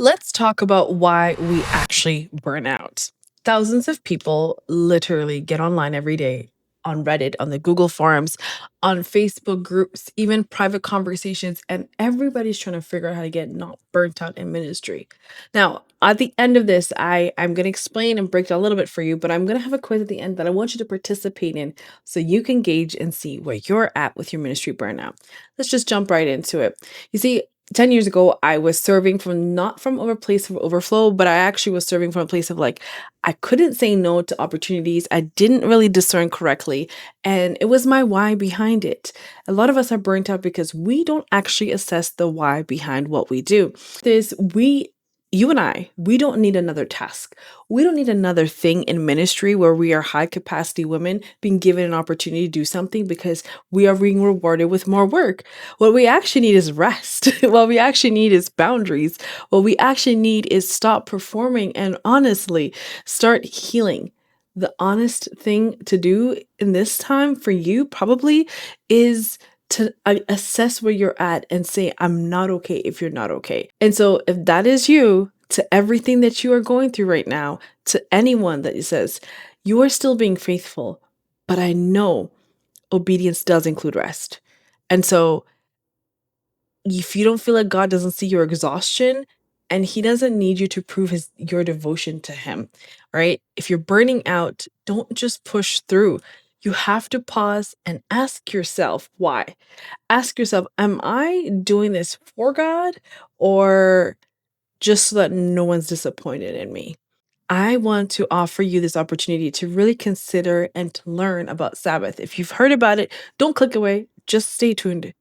Let's talk about why we actually burn out. Thousands of people literally get online every day on Reddit, on the Google forums, on Facebook groups, even private conversations, and everybody's trying to figure out how to get not burnt out in ministry. Now, at the end of this, I'm going to explain and break it a little bit for you, but I'm going to have a quiz at the end that I want you to participate in so you can gauge and see where you're at with your ministry burnout. Let's just jump right into it. You see, 10 years ago, I was serving from not from a place of overflow, but I actually was serving from a place of like, I couldn't say no to opportunities. I didn't really discern correctly. And it was my why behind it. A lot of us are burnt out because we don't actually assess the why behind what we do. You and I, we don't need another task. We don't need another thing in ministry where we are high capacity women being given an opportunity to do something because we are being rewarded with more work. What we actually need is rest. What we actually need is boundaries. What we actually need is stop performing and honestly start healing. The honest thing to do in this time for you probably is to assess where you're at and say, I'm not okay if you're not okay. And so, if that is you, to everything that you are going through right now, to anyone that says, you are still being faithful, but I know obedience does include rest. And so, if you don't feel like God doesn't see your exhaustion and he doesn't need you to prove your devotion to him, right? If you're burning out, don't just push through. You have to pause and ask yourself why. Ask yourself, am I doing this for God or just so that no one's disappointed in me? I want to offer you this opportunity to really consider and to learn about Sabbath. If you've heard about it, don't click away, just stay tuned.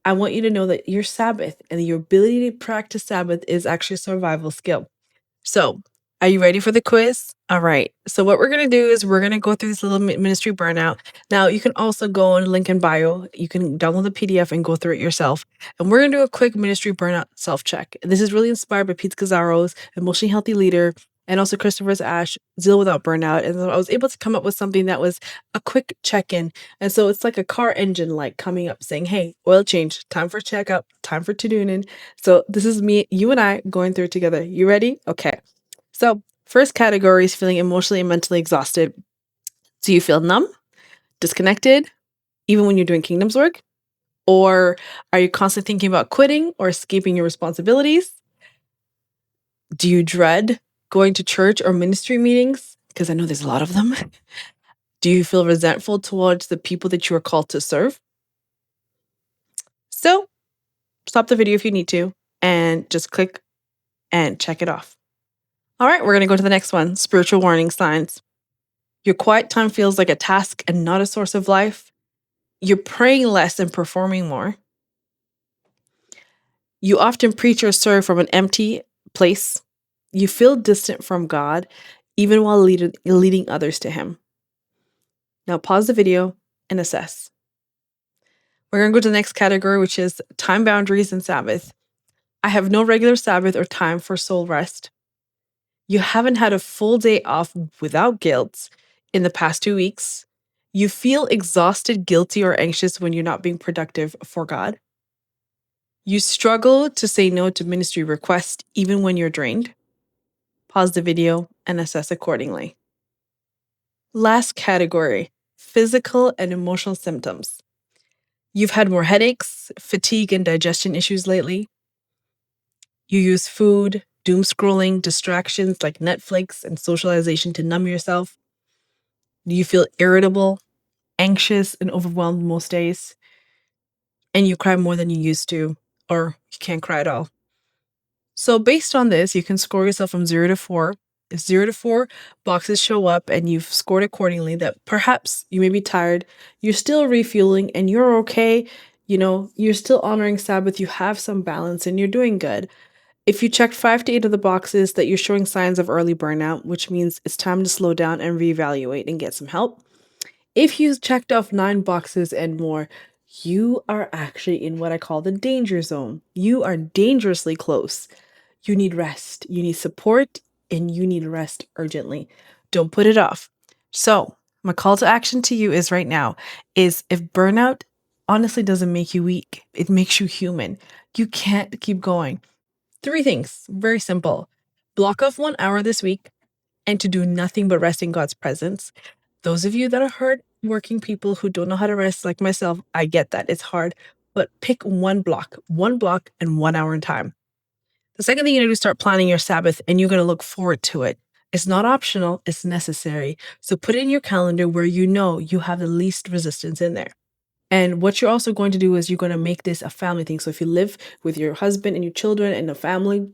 I want you to know that your Sabbath and your ability to practice Sabbath is actually a survival skill. So, are you ready for the quiz? All right. So, what we're going to do is we're going to go through this little ministry burnout. Now, you can also go on link in bio. You can download the PDF and go through it yourself. And we're going to do a quick ministry burnout self check. This is really inspired by Pete Scazzaro, emotionally healthy leader, and also Christopher's Ash, Zeal Without Burnout. And so I was able to come up with something that was a quick check in. And so it's like a car engine light coming up saying, hey, oil change, time for checkup, time for tuning. So this is me, you and I going through it together. You ready? Okay. So first category is feeling emotionally and mentally exhausted. Do you feel numb, disconnected, even when you're doing kingdom's work? Or are you constantly thinking about quitting or escaping your responsibilities? Do you dread going to church or ministry meetings? Because I know there's a lot of them. Do you feel resentful towards the people that you are called to serve? So stop the video if you need to and just click and check it off. All right, we're going to go to the next one, spiritual warning signs. Your quiet time feels like a task and not a source of life. You're praying less and performing more. You often preach or serve from an empty place. You feel distant from God, even while leading others to Him. Now pause the video and assess. We're going to go to the next category, which is time boundaries and Sabbath. I have no regular Sabbath or time for soul rest. You haven't had a full day off without guilt in the past 2 weeks. You feel exhausted, guilty, or anxious when you're not being productive for God. You struggle to say no to ministry requests even when you're drained. Pause the video and assess accordingly. Last category, physical and emotional symptoms. You've had more headaches, fatigue, and digestion issues lately. You use food, doom scrolling, distractions like Netflix, and socialization to numb yourself. Do you feel irritable, anxious, and overwhelmed most days? And you cry more than you used to, or you can't cry at all. So based on this, you can score yourself from 0 to 4. If 0 to 4 boxes show up and you've scored accordingly, that perhaps you may be tired, you're still refueling and you're okay, you're still honoring Sabbath, you have some balance and you're doing good. If you checked 5 to 8 of the boxes, that you're showing signs of early burnout, which means it's time to slow down and reevaluate and get some help. If you checked off 9 boxes and more, you are actually in what I call the danger zone. You are dangerously close. You need rest, you need support, and you need rest urgently. Don't put it off. So, my call to action to you is right now is if burnout honestly doesn't make you weak, it makes you human. You can't keep going. Three things, very simple. Block off 1 hour this week and to do nothing but rest in God's presence. Those of you that are hard working people who don't know how to rest, like myself, I get that. It's hard, but pick one block and 1 hour in time. The second thing you're going to do is start planning your Sabbath and you're going to look forward to it. It's not optional, it's necessary. So put it in your calendar where you know you have the least resistance in there. And what you're also going to do is you're going to make this a family thing. So if you live with your husband and your children and a family,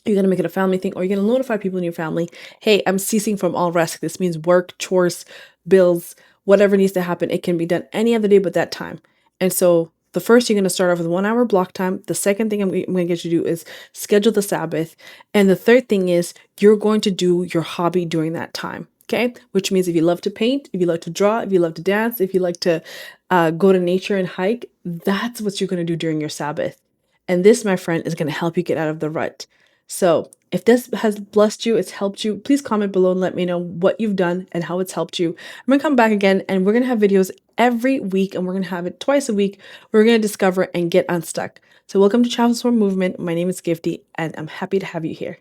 you're going to make it a family thing, or you're going to notify people in your family, hey, I'm ceasing from all rest. This means work, chores, bills, whatever needs to happen. It can be done any other day but that time. And so the first, you're going to start off with 1 hour block time. The second thing I'm going to get you to do is schedule the Sabbath. And the third thing is you're going to do your hobby during that time. Okay. Which means if you love to paint, if you love to draw, if you love to dance, if you like to go to nature and hike, that's what you're going to do during your Sabbath. And this, my friend, is going to help you get out of the rut. So if this has blessed you, it's helped you, please comment below and let me know what you've done and how it's helped you. I'm going to come back again and we're going to have videos every week, and we're going to have it twice a week. We're going to discover and get unstuck. So welcome to Transform Movement. My name is Gifty and I'm happy to have you here.